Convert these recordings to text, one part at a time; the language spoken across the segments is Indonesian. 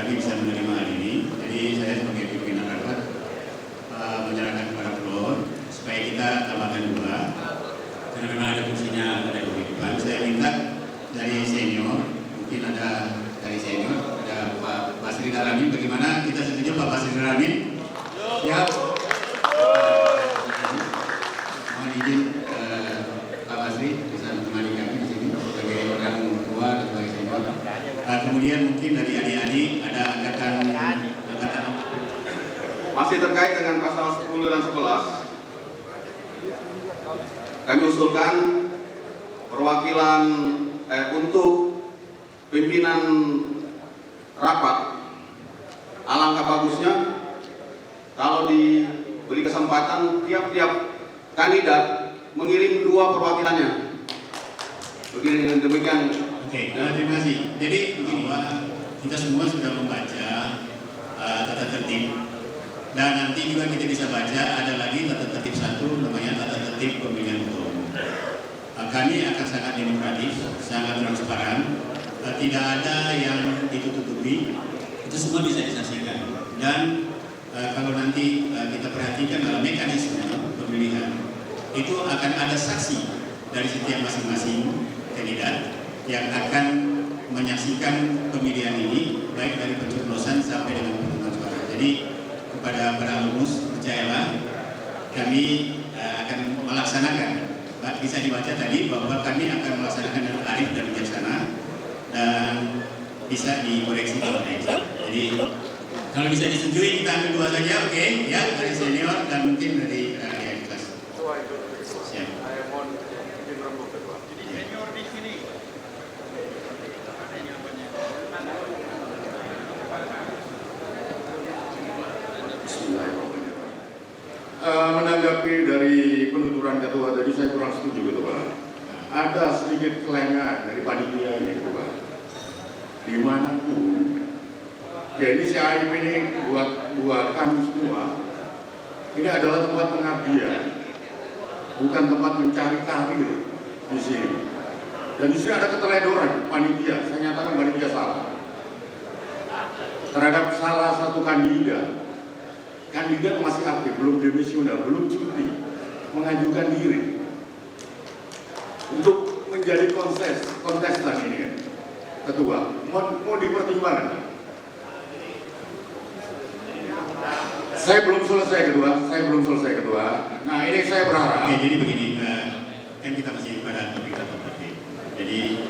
kami bisa menerima hal ini. Jadi saya sebagai pimpinan rapat menyerahkan kepada floor supaya kita tambahkan dua. Karena memang ada fungsinya ada di depan. Saya minta dari senior, mungkin ada dari senior, ada Pak Basri Daramin. Bagaimana kita setuju Pak Basri Daramin? Siap. Mohon izin Pak Basri bisa menemani kami di sini sebagai rekan tua dan sebagai senior. Kemudian mungkin dari adik-adik ada angkatan masih terkait dengan pasal 10 dan 11. Kami usulkan perwakilan untuk pimpinan rapat. Alangkah bagusnya kalau diberi kesempatan tiap-tiap kandidat mengirim 2 perwakilannya. Begini demikian. Oke, terima kasih. Jadi begini Pak, kita semua sudah membaca tata tertib dan nanti juga kita bisa baca ada lagi tata tertib 1 namanya tata tertib pemilihan ketua umum. Kami akan sangat demokratis, sangat transparan, tidak ada yang ditutupi, itu semua bisa disaksikan. Dan kalau nanti kita perhatikan dalam mekanisme pemilihan itu akan ada saksi dari setiap masing-masing kandidat yang akan menyaksikan pemilihan ini baik dari pencoblosan sampai dengan pemungutan suara. Jadi kepada para alumnus percayalah kami akan melaksanakan. Bisa dibaca tadi bahwa kami akan melaksanakan dengan arif dan bijaksana dan bisa dikoreksi kalau ada. Jadi kalau bisa disetujui kita ambil 2 saja, oke? Ya, dari senior dan mungkin dari adik kelas. Siap. Jadi senior di sini. Menanggapi dari penuturan ketua tadi saya kurang setuju gitu Pak. Ada sedikit kelengahan dari panitia ini gitu Pak. Dimanapun, ya ini si AIP ini buat kami semua. Ini adalah tempat pengabdian, bukan tempat mencari karir di sini. Dan di sini ada keteledoran panitia. Saya nyatakan panitia salah terhadap salah satu kandidat. Kandidat masih aktif, belum demisioner, belum cuti, mengajukan diri untuk menjadi kontestan ini kan. Ketua, mau dipertimbangkan. Saya belum selesai ketua. Nah ini saya berharap. Oke, jadi begini, kan kita masih pada topik tertentu. Jadi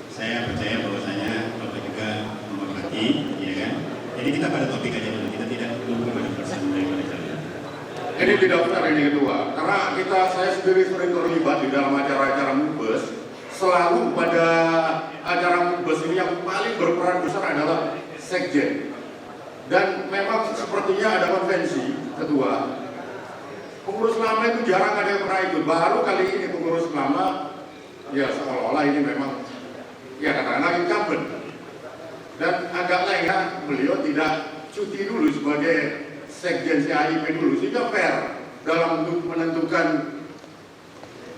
saya percaya bahwasanya Bapak juga menghormati, ya kan? Jadi kita pada topik aja dulu, kita tidak menunggu pada persen daripada kalian. Ini tidak benar ini ketua, karena saya sendiri sering terlibat di dalam acara-acara mubes. Selalu pada acara mubes ini yang paling berperan besar adalah sekjen. Dan memang sepertinya ada konvensi ketua. Pengurus lama itu jarang ada yang pernah ikut. Baru kali ini pengurus lama, ya seolah-olah ini memang ya katakanlah incumbent. Dan agak lengah beliau tidak cuti dulu sebagai sekjen CAIP dulu, sehingga fair dalam menentukan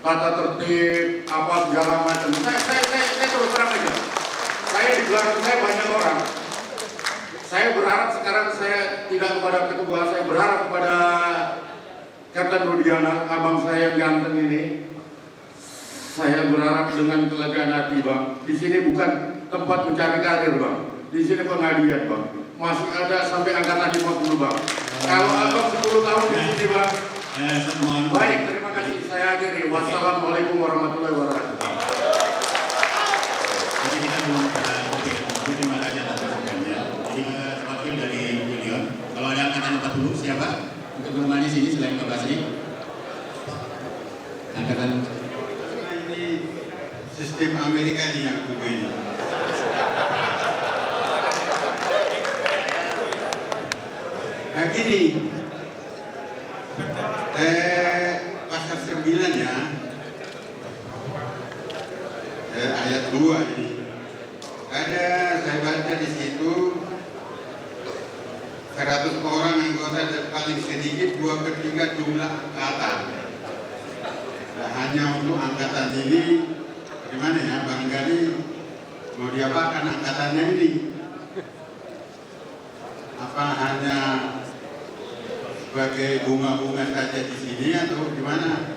tata tertib apa segala macam. Saya terus terang aja. Saya di belakang saya banyak orang. Saya berharap sekarang saya tidak kepada ketua, saya berharap kepada Kapten Rudiana, abang saya yang ganteng ini. Saya berharap dengan kelegaan hati Bang. Di sini bukan tempat mencari karir Bang. Di sini pengadilan Bang. Masih ada sampai angkatan 50 Bang. Kalau abang 10 tahun di sini Bang. Baik, terima kasih. Saya akhiri. Wassalamualaikum warahmatullahi wabarakatuh. Jadi kita belum terima kasih atas masukannya. Jadi kita wakil dari Julion. Kalau ada angkatan 40 siapa? Untuk menemani sini selain Pak Basri. Angkatan Ini sistem Amerika nih yang begini. Nah gini, pasal 9 ya, ayat 2 ini. Ada saya baca di situ 100 orang anggota dan paling sedikit 2/3 jumlah angkatan. Nah, hanya untuk angkatan ini, bagaimana ya, barangkali mau diapakan angkatannya ini? apa hanya sebagai bunga-bunga saja di sini atau gimana?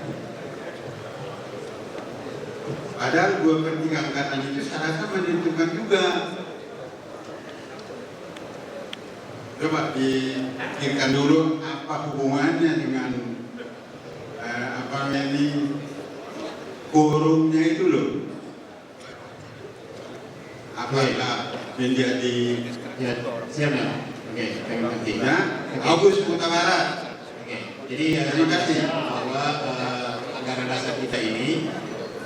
Padahal 2/3 angkatan itu saya rasa menentukan juga. Coba dipikirkan dulu apa hubungannya dengan quorumnya itu loh. Apakah menjadi Ya, siap ya? Oke, saya mengerti. ya Agus Kuta Barat. Oke, jadi Terima kasih. bahwa anggaran dasar kita ini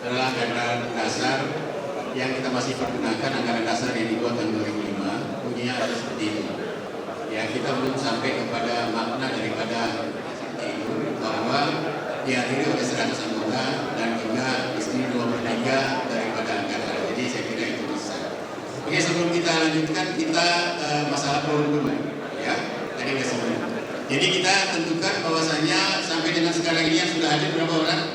adalah anggaran dasar yang kita masih pergunakan, anggaran dasar yang dibuat tahun 2005, bunyinya ada seperti itu. Ya, kita belum sampai kepada makna daripada seperti itu, bahwa dihadiri oleh 100 anggota dan juga istri 2/3 daripada anggaran. Jadi saya kira itu bisa. Oke, sebelum kita lanjutkan, kita masalah quorum dulu, ya. Tadi udah sebelum. Jadi kita tentukan bahwasanya sampai dengan sekarang ini yang sudah hadir berapa orang?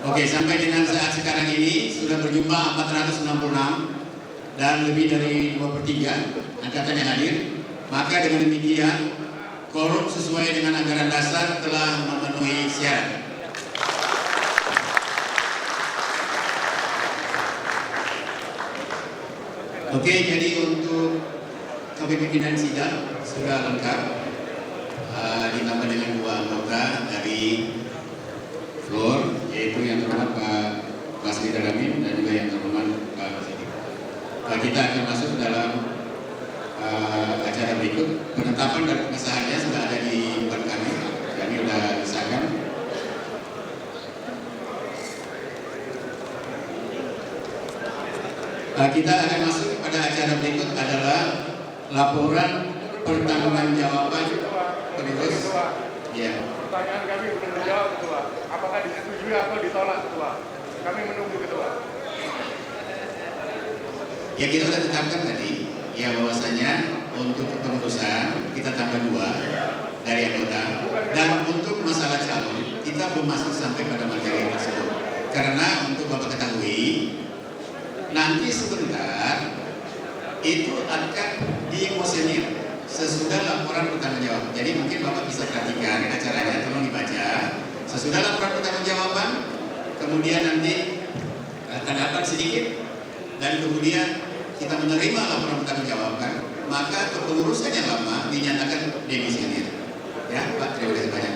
Oke, sampai dengan saat sekarang ini sudah berjumlah 466 dan lebih dari 2/3 angkatan yang hadir. Maka dengan demikian quorum sesuai dengan anggaran dasar telah memenuhi syarat. Oke, jadi untuk kepemimpinan sidang sudah lengkap, ditambah dengan 2 anggota dari floor, yaitu yang terhormat Pak Basri Daramin dan juga yang terhormat Pak Siddiq. Kita akan masuk dalam acara berikut. Penetapan dan pengesahannya sudah ada di depan kami sudah disahkan. Kita akan masuk pada acara berikut adalah laporan pertanggungjawaban penerus. Ya. Pertanyaan kami belum dijawab, Ketua. Apakah disetujui atau ditolak, Ketua? Kami menunggu, Ketua. Ya, kita sudah tetapkan tadi, ya, bahwasanya untuk kepengurusan kita tambah 2 dari anggota, dan untuk masalah calon kita belum masuk sampai pada materi tersebut. Karena untuk Bapak ketahui, nanti sebentar itu akan dimusenir sesudah laporan pertanggungjawaban. Jadi mungkin Bapak bisa perhatikan acaranya, tolong dibaca. Sesudah laporan pertanggungjawaban, kemudian nanti tanggapan sedikit, dan kemudian kita menerima laporan pertanggungjawaban, maka kepengurusan yang lama dinyatakan demisioner. Ya, Pak, terima kasih banyak.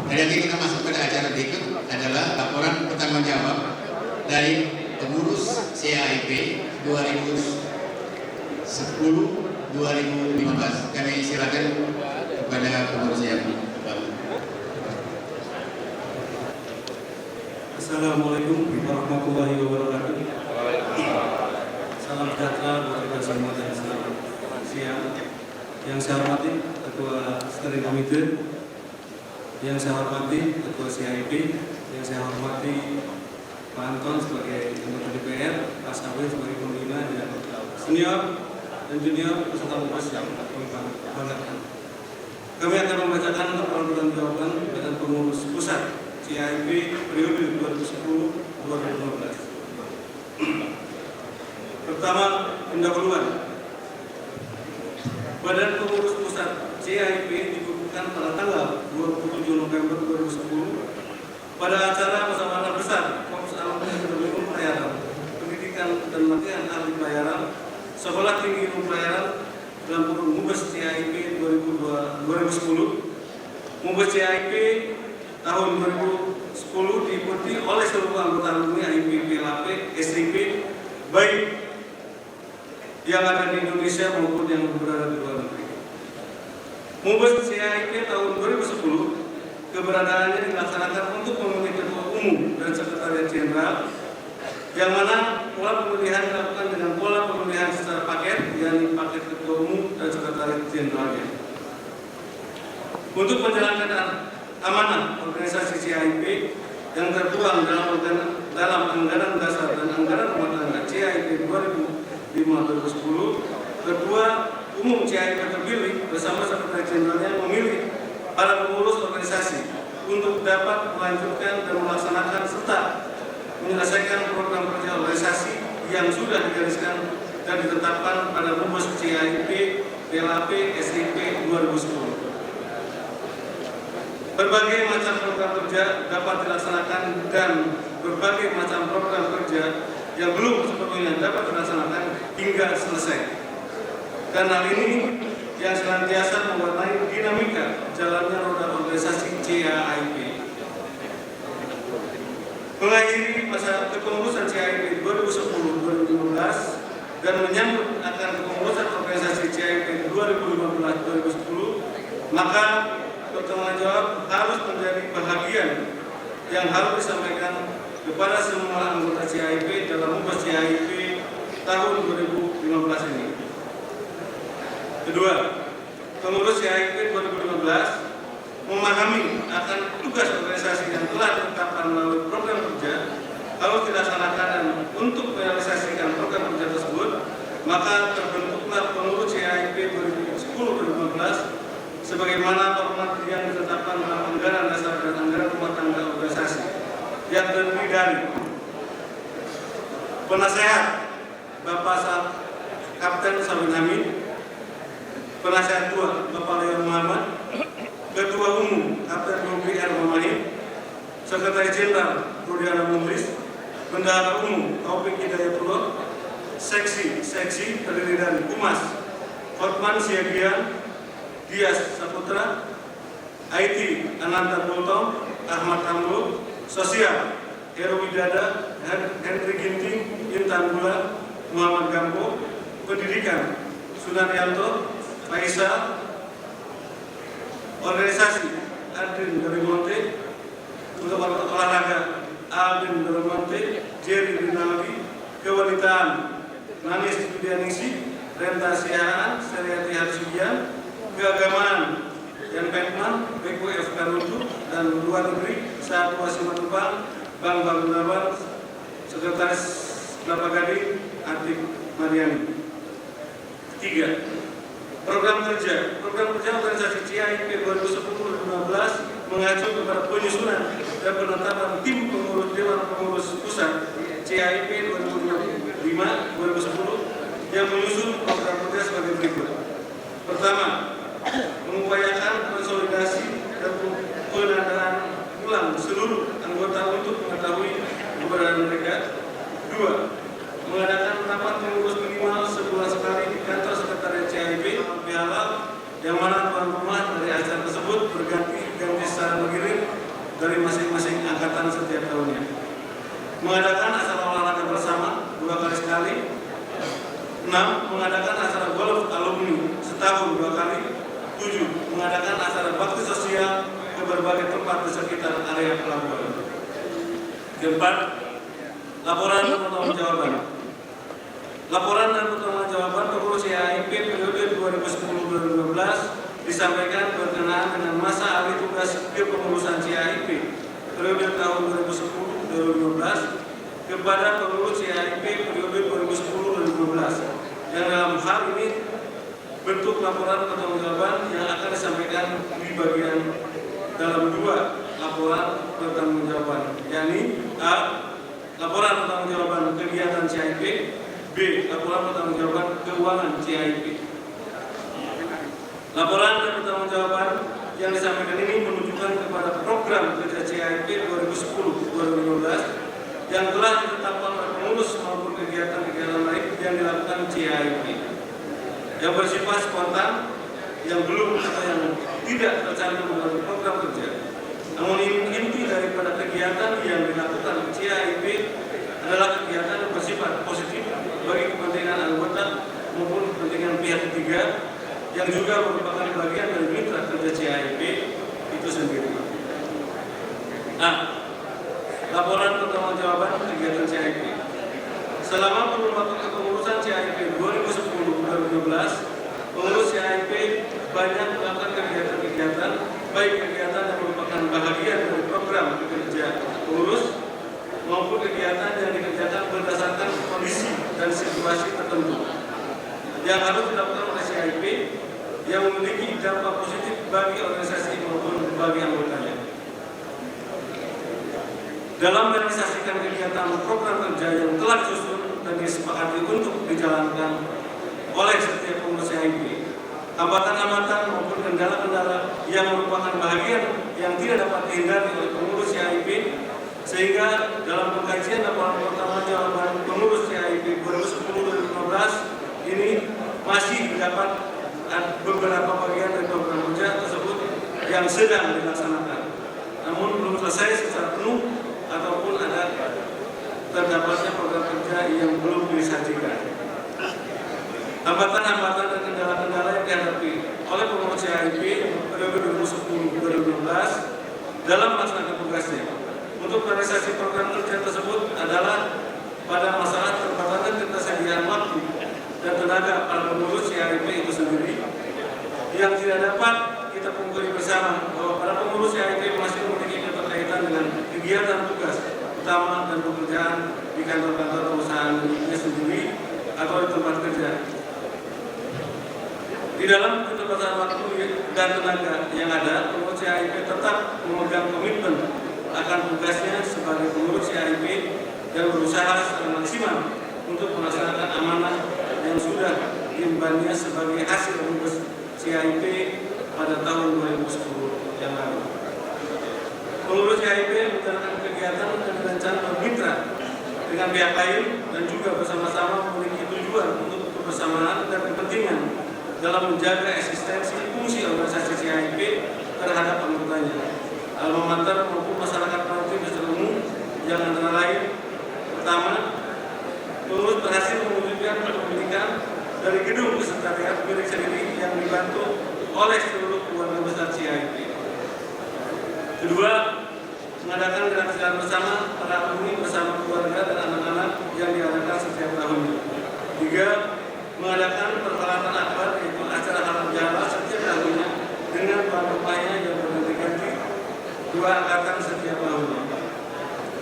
Dan nanti kita masuk pada acara berikut adalah laporan pertanggungjawab dari pengurus CAIP 2010-2015. Kami silakan kepada pengurus yang baru. Assalamualaikum warahmatullahi wabarakatuh. Salam sejahtera buat kita semua dan selamat siang. Yang saya hormati Ketua Steering Committee, yang saya hormati Ketua CIP, yang saya hormati Pak Anton sebagai anggota DPR, Pak Sabri sebagai pembina dan senior dan junior peserta mubes yang kami banggakan. Kami akan membacakan laporan jawaban Badan Pengurus Pusat CIP periode 2010-2015. Pertama, pendahuluan. Badan Pengurus Pusat CIP dikukuhkan pada tanggal 27 November 2010 pada acara musyawarah besar Fokus Alumni Pelayaran, Pendidikan dan Latihan Ahli Pelayaran Sekolah Tinggi Ilmu Pelayaran dalam kurun Mubes CIP 2010. Mubes CIP tahun 2010 diikuti oleh seluruh anggota alumni HIPP LAP, SIP, baik yang ada di Indonesia maupun yang berada di luar negeri. Mubes CIP tahun 2010 keberadaannya dilaksanakan untuk memilih ketua umum dan sekretariat jenderal, yang mana pola pemilihan dilakukan dengan pola pemilihan secara paket, yakni paket ketua umum dan sekretariat jenderalnya. Untuk menjalankan amanah organisasi CIP yang tertuang dalam anggaran dasar dan anggaran rumah tangga CIP 2005-2010, Ketua Umum CIP terpilih bersama Sekretaris Jenderalnya memilih para pengurus organisasi untuk dapat melanjutkan dan melaksanakan serta menyelesaikan program kerja organisasi yang sudah digariskan dan ditetapkan pada Rumus CAIP PLAP SIP 2010. Berbagai macam program kerja dapat dilaksanakan dan berbagai macam program kerja yang belum sepenuhnya dapat dilaksanakan hingga selesai. Dan hal ini yang senantiasa mewarnai dinamika jalannya roda organisasi CAIP. Mengakhiri masa kepengurusan CAIP 2010-2015 dan menyambut akan kepengurusan organisasi CAIP 2015-2010, maka pertanggung jawab harus menjadi bahagian yang harus disampaikan kepada semua anggota CAIP dalam Mumbes CAIP tahun 2015 ini. Kedua, pengurus CAIP 2015 memahami akan tugas organisasi yang telah ditetapkan melalui program kerja harus dilaksanakan, dan untuk merealisasikan program kerja tersebut, maka terbentuklah pengurus CAIP 2010-2015 sebagaimana format yang ditetapkan dalam anggaran dasar dan anggaran rumah tangga organisasi, yang terdiri dari penasehat Bapak Kapten Samin Hamid, penasehat 2 Bapak Leon Muhammad, Ketua Umum Kapten Rubi R. Mamahid, Sekretaris Jenderal Rudiana Muhlis, Bendahara Umum Taufik Hidayatullah, seksi terdiri dari Humas Hotman Siagian, Dias Saputra, IT Ananta Bultong, Ahmad Ambo, Sosial Heru Widada, Henry Ginting, Intan Bulan, Muhammad Gampo, Pendidikan Sunaryanto, Faisal, Organisasi Adrin dari Monte, untuk olahraga Aldin dari Monte, Jerry Rinaldi, Kewanitaan Nanis Budianingsi, Renta Siahaan, Seriati Harsugian, Keagamaan Yan Pekman, Beko F. Karutu, dan luar negeri Saat Wasimatupang, Bang Gunawan, Sekretaris Kelapa Gading, Atik Mariani. 3. Program kerja organisasi CAIP 2010-2015 mengacu kepada penyusunan dan penetapan tim pengurus Dewan Pengurus Pusat CAIP 2005-2010 yang menyusun program kerja sebagai berikut. Pertama, mengupayakan konsolidasi dan penandaan ulang seluruh anggota untuk mengetahui keberadaan mereka. 2. Mengadakan rapat pengurus minimal sebulan sekali di kantor sekretariat CAIP halal, yang mana tuan rumah dari acara tersebut berganti secara bergilir dari masing-masing angkatan setiap tahunnya. Mengadakan acara olahraga bersama 2 kali sekali. 6. Mengadakan acara golf alumni setahun 2 kali. 7. Mengadakan acara bakti sosial ke berbagai tempat di sekitar area pelabuhan. 4. Laporan dan pertanggungjawaban. Laporan dan pertanggungjawaban pengurus CAIP periode 2010-2015 disampaikan berkenaan dengan masa alih tugas kepengurusan CAIP periode tahun 2010-2015 kepada pengurus CAIP periode 2010-2015, yang dalam hal ini bentuk laporan pertanggungjawaban yang akan disampaikan di bagian dalam 2 laporan pertanggungjawaban, yakni A. Laporan pertanggungjawaban kegiatan CAIP, B. Laporan pertanggungjawaban keuangan CAIP. Laporan dan pertanggungjawaban yang disampaikan ini menunjukkan kepada program kerja CAIP 2010-2015 yang telah ditetapkan oleh pengurus maupun kegiatan-kegiatan lain yang dilakukan CAIP, yang bersifat spontan, yang belum atau yang tidak tercantum dalam program kerja. Namun inti daripada kegiatan yang dilakukan CAIP adalah kegiatan yang bersifat positif bagi kepentingan anggota maupun kepentingan pihak ketiga, yang juga merupakan bagian dari mitra kerja CAIP itu sendiri. A. Laporan pertanggungjawaban kegiatan CAIP. Selama kepengurusan CAIP 2010-2015, pengurus CAIP banyak melakukan kegiatan-kegiatan, baik kegiatan yang merupakan bahagian dari program kerja pengurus maupun kegiatan yang dikerjakan berdasarkan kondisi dan situasi tertentu yang harus dilakukan oleh CAIP yang memiliki dampak positif bagi organisasi maupun bagi anggotanya. Dalam merealisasikan kegiatan program kerja yang telah disusun dan disepakati untuk dijalankan oleh setiap pengurus CIP. Hambatan-hambatan maupun kendala-kendala yang merupakan bagian yang tidak dapat dihindari oleh pengurus CIP, sehingga dalam pengkajian laporan pertama jawaban pengurus CIP 2010-2015 ini masih terdapat beberapa bagian dari program kerja tersebut yang sedang dilaksanakan, namun belum selesai secara penuh ataupun ada terdapatnya program kerja yang belum disajikan. Hambatan-hambatan dan kendala-kendala yang dihadapi oleh pengurus CIP periode 2010-2012 dalam melaksanakan tugasnya untuk realisasi program kerja tersebut adalah pada masalah terbatasnya ketersediaan waktu dan tenaga para pengurus CIP itu sendiri, yang tidak dapat kita pungkiri bersama bahwa para pengurus CIP masih memiliki keterkaitan dengan kegiatan tugas utama dan pekerjaan di kantor-kantor perusahaan miliknya sendiri atau di tempat kerja. Di dalam keterbatasan waktu dan tenaga yang ada, pengurus CIP tetap memegang komitmen akan tugasnya sebagai pengurus CIP dan berusaha secara maksimal untuk melaksanakan amanah yang sudah diembannya sebagai hasil pengurus CIP pada tahun 2010 yang lalu. Pengurus CIP menjalankan kegiatan dan rencana bermitra dengan pihak lain dan juga bersama-sama memiliki tujuan untuk kebersamaan dan kepentingan dalam menjaga eksistensi fungsi organisasi CIP terhadap anggotanya, alma mater maupun masyarakat penonton secara umum, yang antara lain: pertama, pengurus berhasil mewujudkan kepemilikan dari gedung sekretariat milik sendiri yang dibantu oleh seluruh keluarga besar CIP. Kedua, mengadakan gerakan bersama para alumni bersama keluarga dan anak-anak yang diadakan setiap tahunnya. Tiga, mengadakan perhelatan akbar, yaitu acara halal bihalal setiap tahunnya dengan bahan upaya yang berganti-ganti 2 angkatan setiap tahunnya.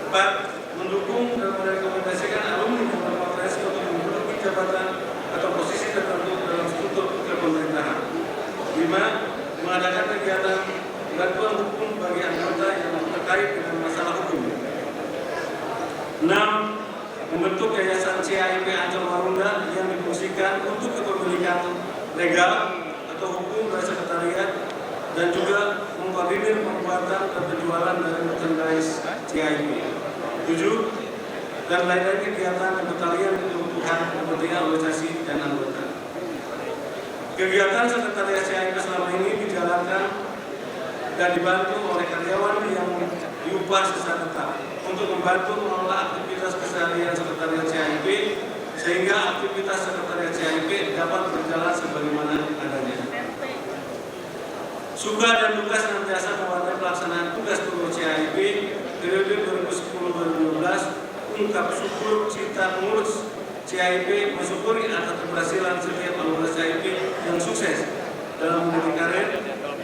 4, mendukung dan merekomendasikan alumni yang berpotensi untuk menduduki jabatan atau posisi tertentu dalam struktur pemerintahan. 5, mengadakan kegiatan bantuan hukum bagi anggota yang terkait dengan masalah hukum. 6, membentuk yayasan CIP Ancol Marunda yang difungsikan untuk kepemilikan legal atau hukum dari sekretariat dan juga mengkoordinir pembuatan dan penjualan dari merchandise CIP. 7, dan lain-lain kegiatan dan kebutuhan kepentingan organisasi dan anggota. Kegiatan sekretariat CIP selama ini dijalankan dan dibantu oleh karyawan yang diupah secara tetap untuk membantu mengelola aktivitas keseharian sekretariat CIP, sehingga aktivitas sekretariat CIP dapat berjalan sebagaimana adanya. Suka dan duka senantiasa mewarnai pelaksanaan tugas pengurus CIP periode 2010-2012. Ungkap syukur cita pengurus CIP mensyukuri atas keberhasilan setiap anggota CIP yang sukses dalam meniti karir,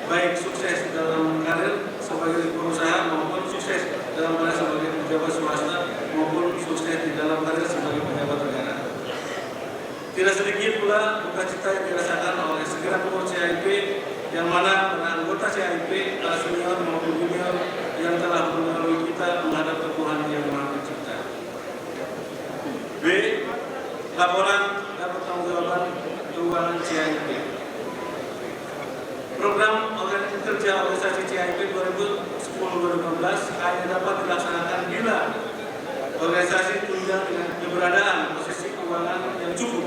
baik sukses dalam karir sebagai pengusaha maupun sukses dalam karir sebagai pejabat swasta maupun sukses di dalam karir sebagai pejabat negara. Tidak sedikit pula duka cita yang dirasakan oleh segenap pengurus CIP, yang mana para anggota CIP, senior maupun junior, yang telah melalui kita menghadap Tuhan yang Maha Pencipta. B. Laporan dan pertanggungjawaban keuangan CIP. Program kerja organisasi CIP 2010-2015 hanya dapat dilaksanakan bila organisasi tunjang dengan keberadaan posisi keuangan yang cukup,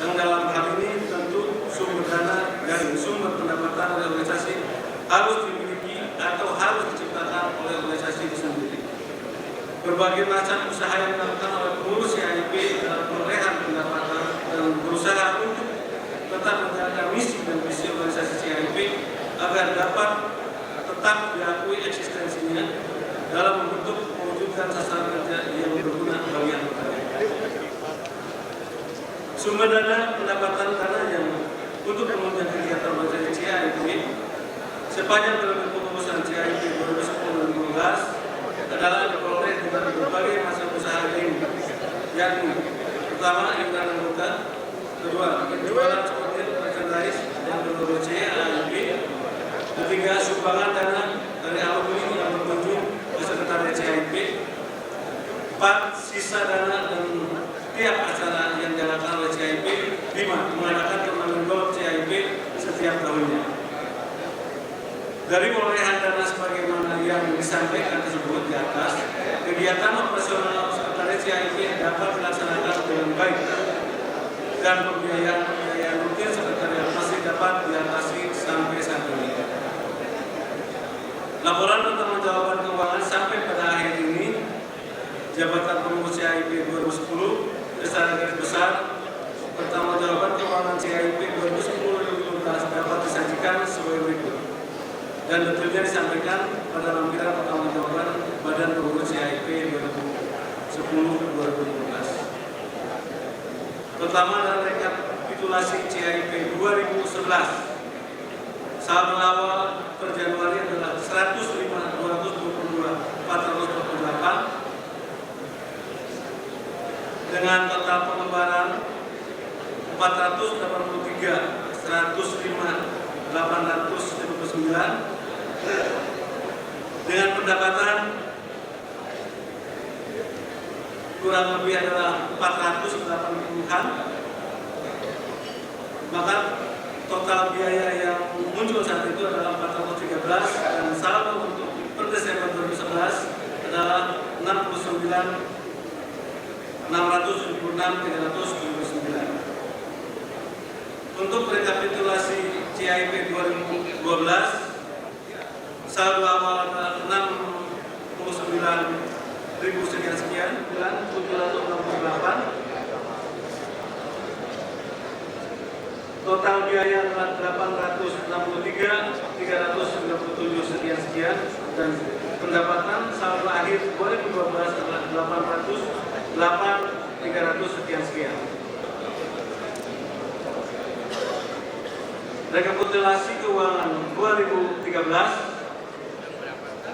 yang dalam hal ini tentu sumber dana dari sumber pendapatan dari organisasi harus dimiliki atau harus diciptakan oleh organisasi itu sendiri. Berbagai macam usaha yang dilakukan oleh pengurus CIP dalam perolehan pendapatan dan berusaha untuk tetap menjaga misi dan visi organisasi CIP agar dapat tetap diakui eksistensinya dalam bentuk mewujudkan sasaran kerja yang berguna bagi anggotanya. Sumber dana pendapatan dana yang untuk penunjang kegiatan organisasi CIP sepanjang periode pengurusan CIP 2010-2015 adalah diperoleh dari berbagai macam usaha lain, yakni pertama iuran anggota, kedua penjualan souvenir merchandise yang berlogo CIP, ketiga sumbangan dana dari alumni yang berkunjung ke sekretariat CIP, 4 sisa dana dan tiap acara yang dilakukan oleh CIP. 5. Mengadakan turnamen golf CIP setiap tahunnya. Dari perolehan dana sebagaimana yang disampaikan tersebut di atas, kegiatan operasional sekretariat CIP dapat dilaksanakan dengan baik dan pembiayaan rutin sekretariat masih dapat diatasi sampai saat ini. Laporan pertanggungjawaban keuangan sampai pada akhir ini, Jabatan Pengurus CIP 2010 secara garis besar, pertanggungjawaban keuangan CIP 2010-2015 dapat disajikan sebagai berikut dan detailnya disampaikan pada lampiran pertanggungjawaban Badan Pengurus CIP 2010-2015. Pertama adalah rekapitulasi CIP 2011. Saldo awal per Januari adalah 105.222.448 dengan total pengeluaran 483.105.859 dengan pendapatan kurang lebih adalah 480-an, maka total biaya yang muncul saat itu adalah 413 dan saldo untuk per Desember 2011 adalah 69.676.379. Untuk rekapitulasi CIP 2012, saldo awal adalah 69.000 sekian, 768. Total biaya adalah 863.397 sekian dan pendapatan saldo akhir 2012 adalah 808.300 sekian. Rekapitulasi keuangan 2013,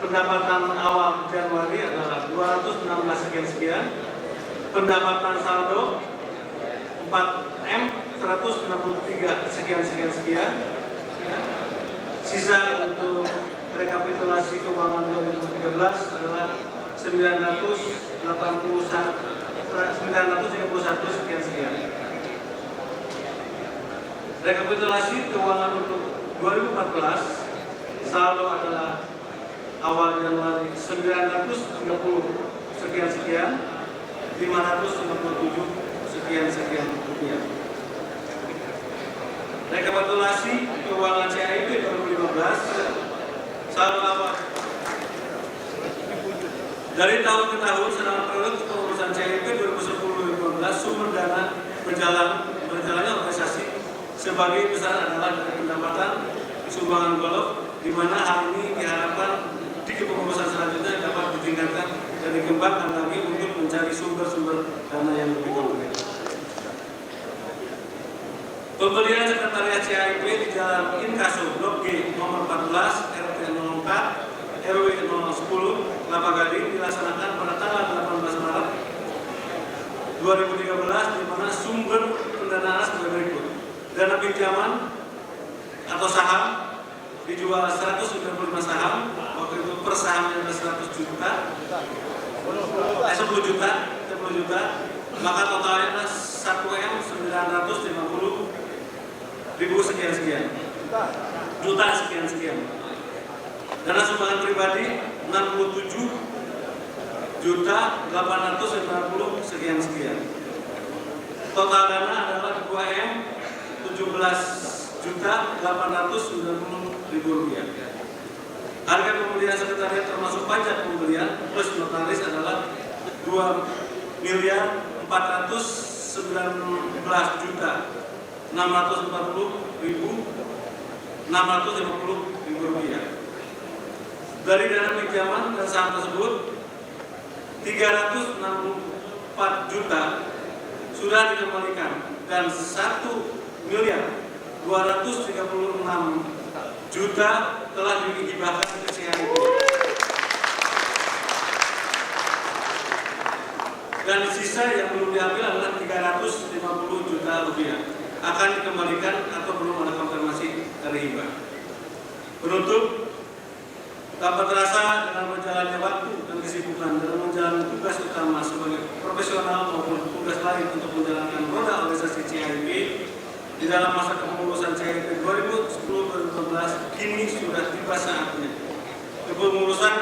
pendapatan awal Januari adalah 216 sekian, pendapatan saldo 4M 163 sekian. Sisa untuk rekapitulasi keuangan 2013 adalah 931 sekian. Rekapitulasi keuangan untuk 2014, saldo adalah awal Januari 930 sekian, 557 sekian rupiah. Rekapitulasi keuangan CIP 2015, saldo awal dari tahun ke tahun selama periode kepengurusan CIP 2010-2015 sumber dana berjalannya organisasi sebagai besar adalah dari pendapatan sumbangan golf, di mana hal ini diharapkan di kepengurusan selanjutnya dapat ditingkatkan dan dikembangkan lagi untuk mencari sumber-sumber dana yang lebih konkret. Pembelian sekretariat CIP di Jalan Inkaso Blok G nomor 14 RT 04 RW 010 Kelapa Gading dilaksanakan pada tanggal 18 Maret 2013, di mana sumber pendanaan sebagai berikut. Dana pinjaman atau saham dijual 195 saham, waktu itu per sahamnya ada 10 juta, maka totalnya adalah 1M950.000 sekian. Dana sumbangan pribadi 67.890 sekian. Total dana adalah 2M17.890.000 rupiah. Harga pembelian sekretariat termasuk pajak pembelian plus notaris adalah 2.419.640.650 rupiah. Dari dana pinjaman dan saham tersebut 364 juta sudah dikembalikan dan 1.236 juta telah dihibahkan ke CIP. Dan sisa yang belum diambil adalah 350 juta rupiah akan dikembalikan atau belum ada konfirmasi dari hibah. Penutup, Dapat terasa dengan berjalannya waktu dan kesibukan dalam menjalani tugas utama sebagai profesional maupun tugas lain untuk menjalankan roda organisasi CIP di dalam masa kepengurusan CIP 2010-2015 kini sudah tiba saatnya. Kepengurusan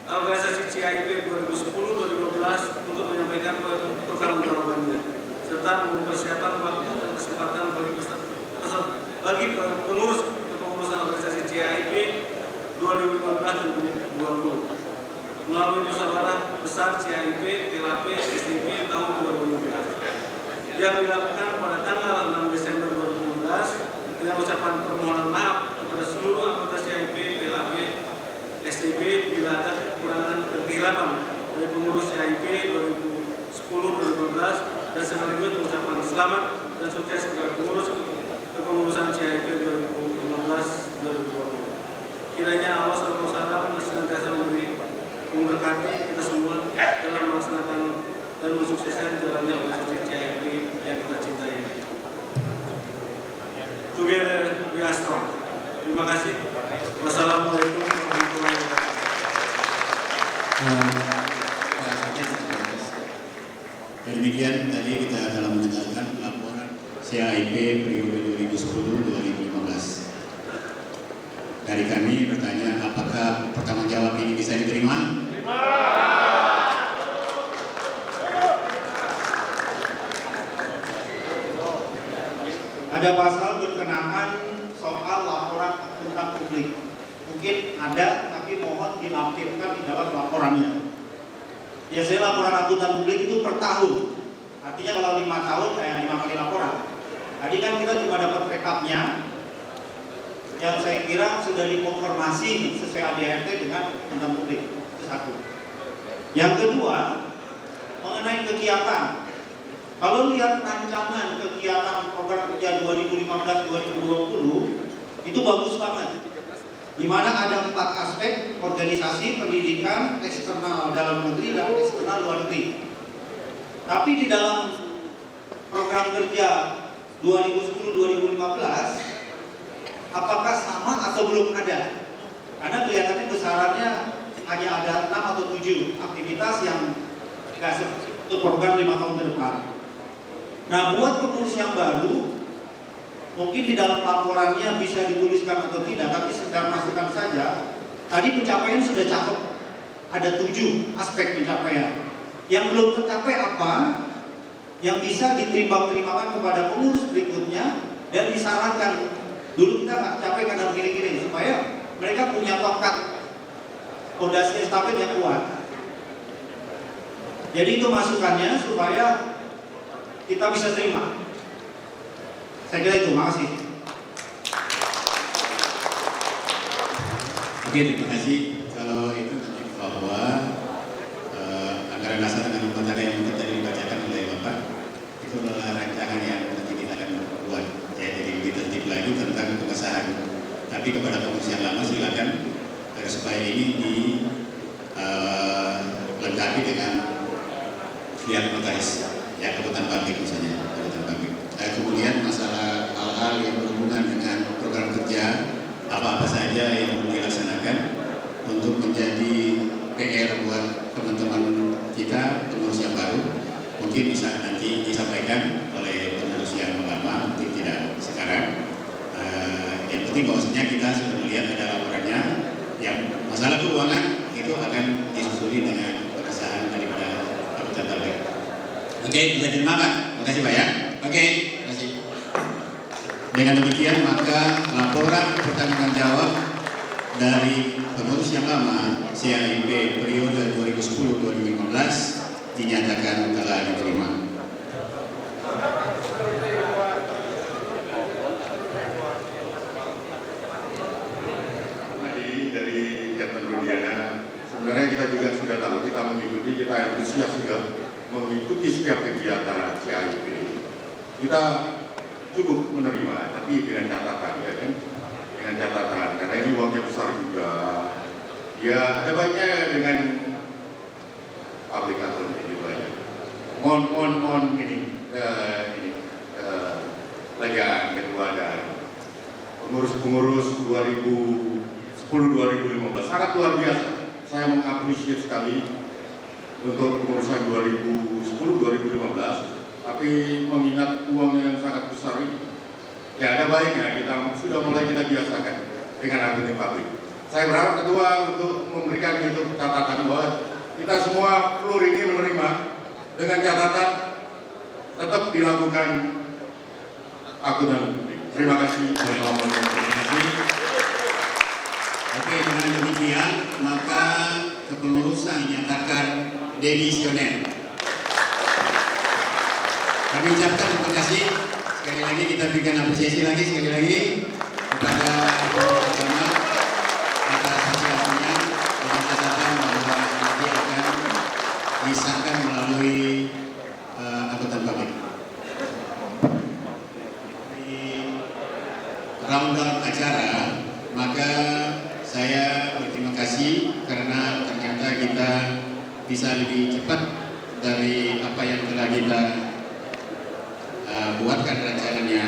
organisasi CIP 2010-2015 untuk menyampaikan program jawabannya serta mempersiapkan waktu dan kesempatan bagi pengurus kepengurusan organisasi CIP 2015 dan 2020 melalui musyawarah besar CIP TLAP STP tahun 2015 yang dilakukan pada tanggal 6 Desember 2015 dengan ucapan permohonan maaf kepada seluruh anggota CIP TLAP STP bila ada kekurangan dan kehilangan dari pengurus CIP 2010-2015 dan sekaligus mengucapkan selamat dan sukses kepada pengurus kepengurusan CIP 2015-2020. Kiranya Allah SWT senantiasa memberkati kita semua dalam melaksanakan dan mensukseskan jalannya organisasi CIP yang kita cintai. Together we are strong. Terima kasih. Wassalamualaikum warahmatullahi wabarakatuh. Demikian tadi kita telah mendengarkan laporan CIP periode 2010-2015. Dari kami bertanya, apakah pertanggung jawab ini bisa diterima? Ada pasal berkenaan soal laporan akuntan publik. Mungkin ada, tapi mohon dilampirkan di dalam laporannya. Biasanya laporan akuntan publik itu per tahun. Artinya kalau 5 tahun, 5 kali laporan. Tadi kan kita cuma dapat rekapnya, yang saya kira sudah dikonfirmasi sesuai ADRT dengan akuntan publik. Itu satu. Yang kedua, mengenai kegiatan. Kalau lihat rancangan kegiatan program kerja 2015-2020 itu bagus banget. Di mana ada 4 aspek: organisasi, pendidikan, eksternal dalam negeri, dan eksternal luar negeri. Tapi di dalam program kerja 2010-2015 apakah sama atau belum ada? Karena kelihatannya besarannya hanya ada 6 atau 7 aktivitas yang untuk program 5 tahun ke depan. Nah, buat pengurus yang baru, mungkin di dalam laporannya bisa dituliskan atau tidak, tapi sekedar masukan saja. Tadi pencapaian sudah cakep, ada 7 aspek pencapaian. Yang belum tercapai apa? Yang bisa ditimbang-timbangkan kepada pengurus berikutnya dan disarankan. Dulu kita nggak capai karena begini-gini, supaya mereka punya tongkat fondasi estafet yang kuat. Jadi itu masukannya supaya kita bisa terima. Saya kira itu, makasih. Oke, terima kasih. Kalau itu nanti bahwa anggaran dasar dan anggaran yang tadi dibacakan oleh Bapak itu adalah rancangan yang nanti kita akan buat. Ya, jadi lebih tertib lagi tentang pengesahan. Tapi kepada pengurus yang lama silakan supaya ini dilengkapi dengan lihat notaris, ya, kebutuhan publik misalnya, kebutuhan publik. Kemudian masalah hal-hal yang berhubungan dengan program kerja apa-apa saja yang perlu dilaksanakan untuk menjadi PR buat teman-teman kita pengurus yang baru, mungkin bisa nanti disampaikan oleh pengurus yang lama, mungkin tidak sekarang. Yang penting bahwasanya kita sudah melihat ada laporannya, yang masalah keuangan itu akan disusuli dengan pengesahan daripada akuntan publik. Oke, bisa diterima Pak? Terima kasih Pak ya. Oke, terima kasih. Dengan demikian maka laporan pertanggungan jawab dari pengurus yang lama CIP periode 2010-2015 dinyatakan telah diterima. Dari Captain Rudiana, sebenarnya kita juga sudah tahu, kita mengikuti, kita antusias juga mengikuti setiap kegiatan CIP. Kita cukup menerima, tapi dengan catatan, ya kan? Dengan catatan, karena ini uangnya besar juga. Ya, ada baiknya dengan aplikator gitu aja. Mohon ini layan kedua dan pengurus-pengurus 2010 10-2015 sangat luar biasa. Saya mengapresiasi sekali untuk pengurusan 2010-2015, tapi mengingat uang yang sangat besar ini, ya ada baiknya kita sudah mulai kita biasakan dengan angkutan publik. Saya berharap Ketua untuk memberikan itu catatan bahwa kita semua perlu ini menerima dengan catatan tetap dilakukan angkutan publik. Terima kasih. Oke, dengan demikian maka kepengurusan dinyatakan demisioner. Kami ucapkan terima kasih sekali lagi, kita berikan apresiasi lagi sekali lagi kepada pengurus bersama atas hasilnya dengan catatan bahwa nanti akan disahkan melalui angkutan publik. Di rundown acara maka saya berterima kasih karena ternyata kita bisa lebih cepat dari apa yang telah kita buatkan rencananya,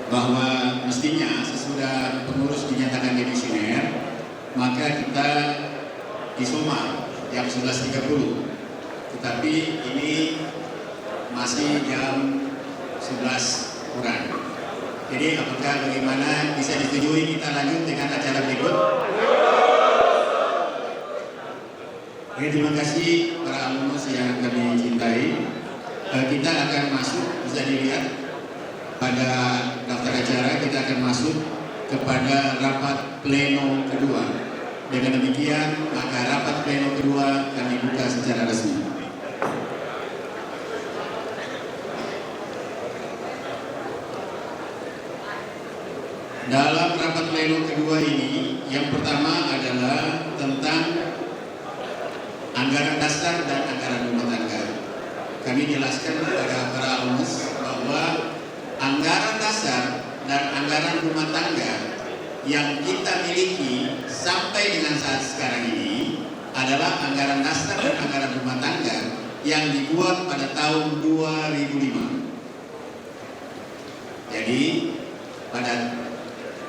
bahwa mestinya sesudah pengurus dinyatakan demisioner maka kita disoma jam 11.30, tetapi ini masih jam 11 kurang. Jadi apakah bagaimana bisa disetujui kita lanjut dengan acara berikut? Oke, terima kasih para alumnus yang kami cintai. Kita akan masuk, bisa dilihat pada daftar acara, kita akan masuk kepada rapat pleno kedua. Dengan demikian maka rapat pleno kedua kami buka secara resmi. Dalam rapat pleno kedua ini, yang pertama adalah tentang anggaran dasar dan anggaran rumah tangga. Kami jelaskan kepada para alumnus bahwa anggaran dasar dan anggaran rumah tangga yang kita miliki sampai dengan saat sekarang ini adalah anggaran dasar dan anggaran rumah tangga yang dibuat pada tahun 2005. Jadi pada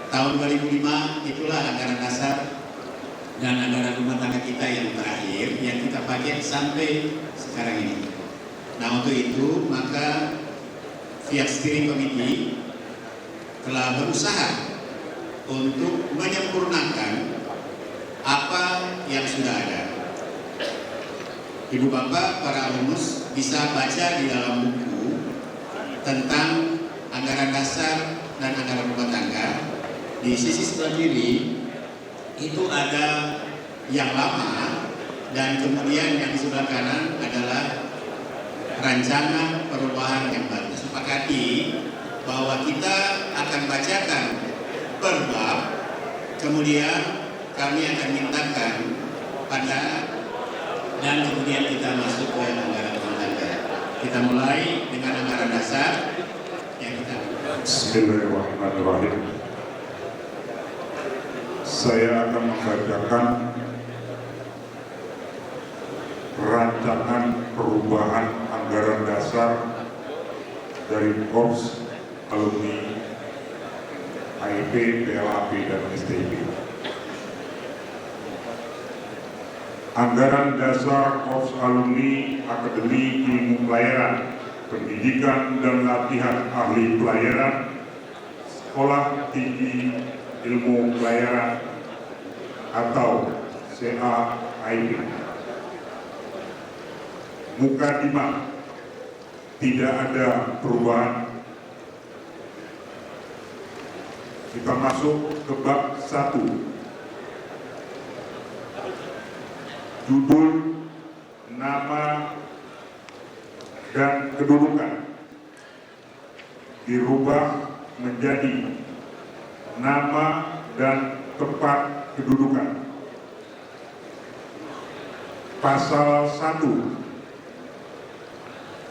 tahun 2005 itulah anggaran dasar dan anggaran rumah tangga kita yang terakhir yang kita pakai sampai sekarang ini. Nah, untuk itu maka pihak steering committee telah berusaha untuk menyempurnakan apa yang sudah ada. Ibu bapak para alumnus bisa baca di dalam buku tentang anggaran dasar dan anggaran rumah tangga. Di sisi sebelah kiri itu ada yang lama dan kemudian yang di sebelah kanan adalah rancangan perubahan yang baru. Sepakati bahwa kita akan bacakan per bab, kemudian kami akan mintakan pada dan kemudian kita masuk ke anggaran rumah tangga. Kita mulai dengan anggaran dasar yang kita. Bismillahirrahmanirrahim. Saya akan membacakan rancangan perubahan anggaran dasar dari Korps Alumni HIP, PLAP, dan STIP. Anggaran dasar Korps Alumni Akademi Ilmu Pelayaran, Pendidikan dan Latihan Ahli Pelayaran, Sekolah Tinggi Ilmu Pelayaran atau CAIP. Mukadimah, tidak ada perubahan. Kita masuk ke bab 1. Judul, nama, dan kedudukan dirubah menjadi nama dan tempat kedudukan. Pasal 1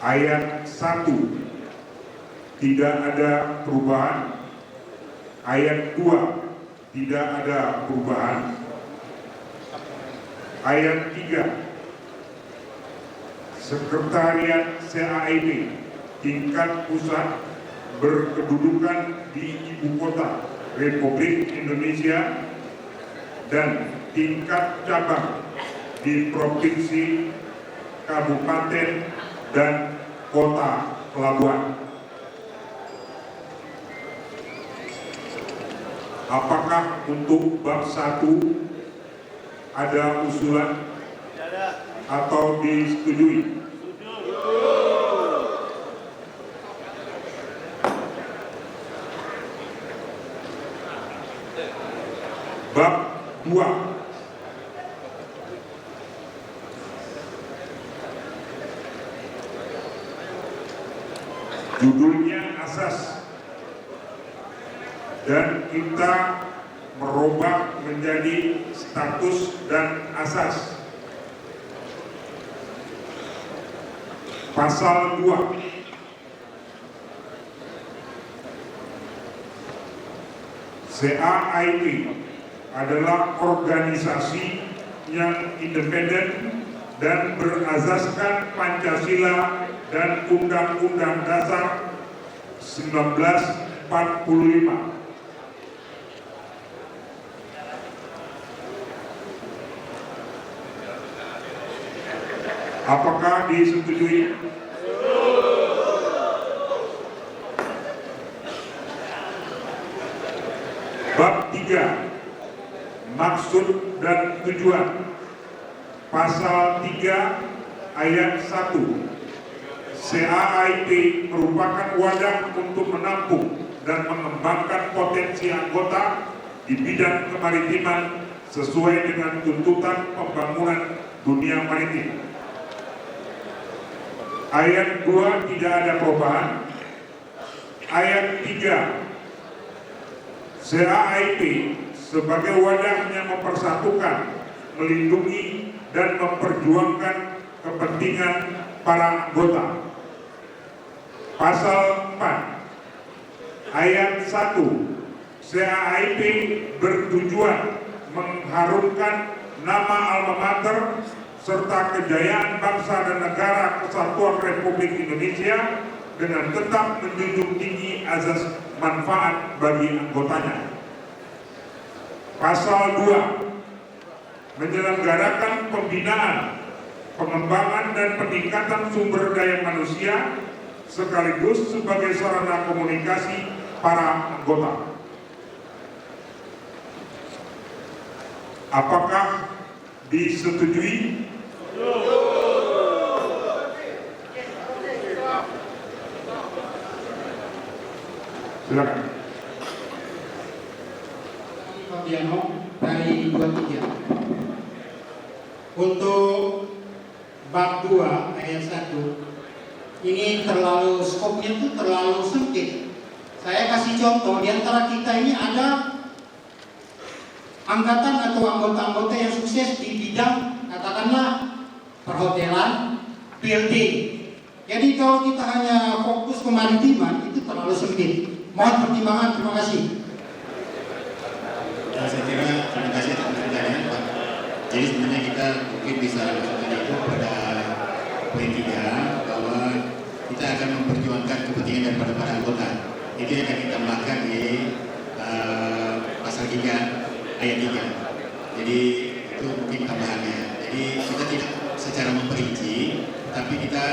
ayat 1 tidak ada perubahan. Ayat 2 tidak ada perubahan. Ayat 3, Sekretariat CAIP tingkat pusat berkedudukan di ibu kota Republik Indonesia dan tingkat cabang di provinsi, kabupaten, dan kota pelabuhan. Apakah untuk bab 1 ada usulan atau disetujui? Bab 2. Judulnya asas, dan kita merubah menjadi status dan asas. Pasal 2. CAIP adalah organisasi yang independen dan berasaskan Pancasila dan Undang-Undang Dasar 1945. Apakah disetujui? Bab 3. Maksud dan tujuan. Pasal 3 ayat 1. CAIP merupakan wadah untuk menampung dan mengembangkan potensi anggota di bidang kemaritiman sesuai dengan tuntutan pembangunan dunia maritim. Ayat 2 tidak ada perubahan. Ayat 3. CAIP sebagai wadahnya mempersatukan, melindungi, dan memperjuangkan kepentingan para anggota. Pasal 4 ayat 1. CAIP bertujuan mengharumkan nama alma mater serta kejayaan bangsa dan negara Kesatuan Republik Indonesia dengan tetap menjunjung tinggi azas manfaat bagi anggotanya. Pasal 2. Menyelenggarakan pembinaan, pengembangan dan peningkatan sumber daya manusia sekaligus sebagai sarana komunikasi para anggota. Apakah disetujui? Silakan. Fabiano dari 23. Untuk bab 2 ayat 1 ini terlalu skopnya itu terlalu sempit. Saya kasih contoh, di antara kita ini ada angkatan atau anggota-anggota yang sukses di bidang katakanlah perhotelan, building. Jadi kalau kita hanya fokus ke maritiman itu terlalu sempit. Mohon pertimbangan, terima kasih. Saya kira terima kasih atas pertanyaan Pak. Jadi sebenarnya kita mungkin bisa lakukan itu pada poin 3 bahwa kita akan memperjuangkan kepentingan daripada para anggota. Itu yang akan ditambahkan di pasal 3 ayat 3. Jadi itu mungkin tambahannya. Jadi kita tidak secara memperinci, tapi kita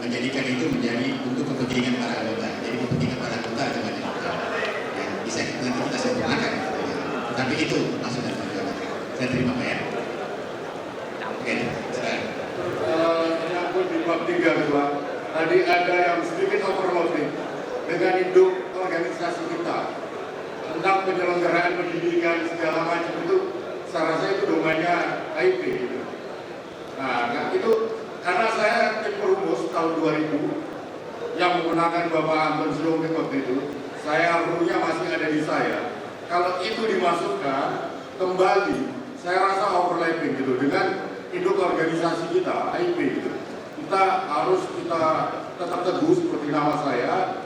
menjadikan itu menjadi untuk kepentingan para anggota. Jadi kepentingan para anggota ada banyak. Ya, bisa nanti kita sempurnakan. Tapi itu maksudnya. Saya terima Pak ya. Oke, silakan. Menyangkut di bab 3 Ketua, tadi ada yang sedikit overloading dengan induk organisasi kita tentang penyelenggaraan pendidikan segala macam itu, saya rasa itu domainnya IP gitu. Nah itu karena saya tim perumus tahun 2000 yang menggunakan Bapak Anton Sihombing waktu itu, saya ruhnya masih ada di saya. Kalau itu dimasukkan kembali, saya rasa overlapping gitu dengan induk organisasi kita, IP gitu. Kita tetap teguh seperti nama saya.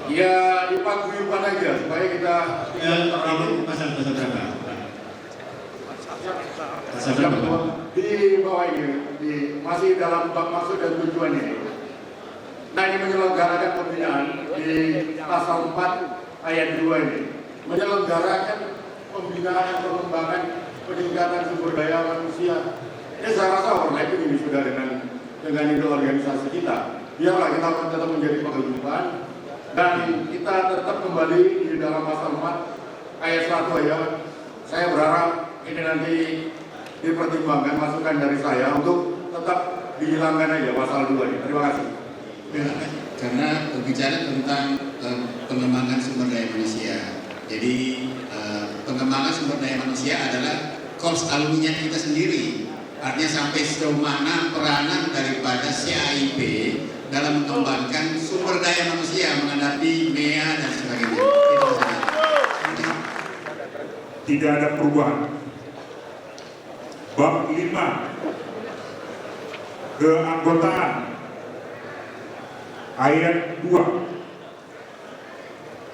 Ya dipaguyuban aja supaya kita tidak terlalu pasal berapa? Pasal berapa? di bawah ini masih dalam bab maksud dan tujuan ini. Nah, ini menyelenggarakan pembinaan di pasal 4 ayat 2 ini. Menyelenggarakan pembinaan pengembangan peningkatan sumber daya manusia. Ini saya rasa overlapping ini sudah dengan itu organisasi kita. Biarlah kita tetap menjadi paguyuban dan kita tetap kembali di dalam pasal 4 ayat 1 ya. Saya berharap ini nanti dipertimbangkan masukan dari saya untuk tetap dihilangkan aja pasal 2 ini. Terima kasih. Ya, karena berbicara tentang pengembangan sumber daya manusia. Jadi pengembangan sumber daya manusia adalah cost alumninya kita sendiri. Artinya sampai sejauh mana peranan daripada CAIP dalam mengembangkan sumber daya manusia menghadapi MEA dan sebagainya. Itu saja. Tidak ada perubahan. Bab 5 keanggotaan ayat 2,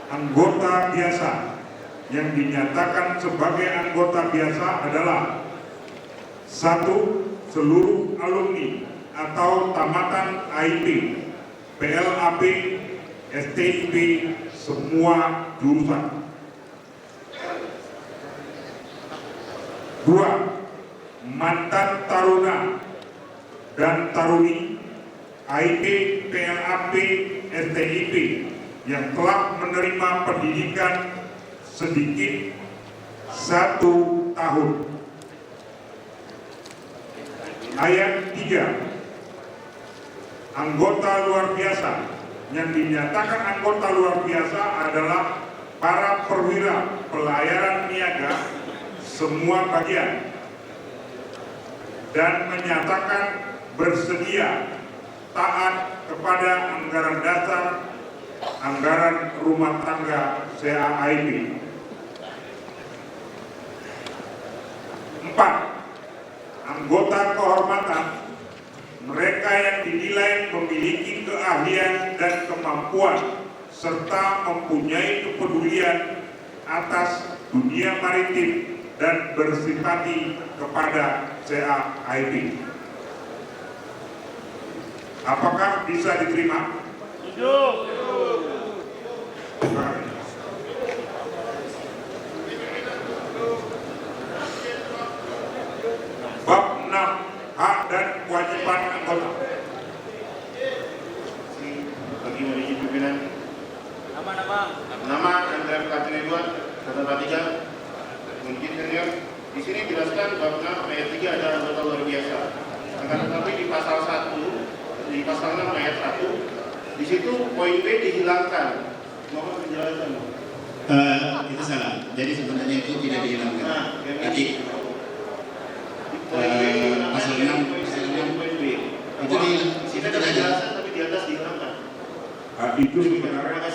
anggota biasa yang dinyatakan sebagai anggota biasa adalah 1. Seluruh alumni atau tamatan AIP, PLAP, STIP, semua jurusan. 2. Mantan taruna dan taruni AIP, PLAP, STIP yang telah menerima pendidikan sedikit 1 tahun. Ayat 3. Anggota luar biasa yang dinyatakan anggota luar biasa adalah para perwira pelayaran niaga semua bagian dan menyatakan bersedia taat kepada anggaran dasar, anggaran rumah tangga CAIP. 4. Anggota kehormatan, mereka yang dinilai memiliki keahlian dan kemampuan serta mempunyai kepedulian atas dunia maritim dan bersimpati kepada CAIP. Apakah bisa diterima? Bab 6, hak dan kewajiban anggota. Bagi manajemen pimpinan. Nama Andrea Katribuan, kata Batiga. Mungkin senior. Di sini dijelaskan bab 6 ayat 3 ada anggota luar biasa. Akan tetapi di pasal 1, di pasal 6 ayat 1, di situ poin B dihilangkan. Mohon penjelasan. Itu salah. Jadi sebenarnya itu tidak dihilangkan. Nah, Tadi pasal 6 itu Kita ada penjelasan tapi di atas dihilangkan. Itu sebenarnya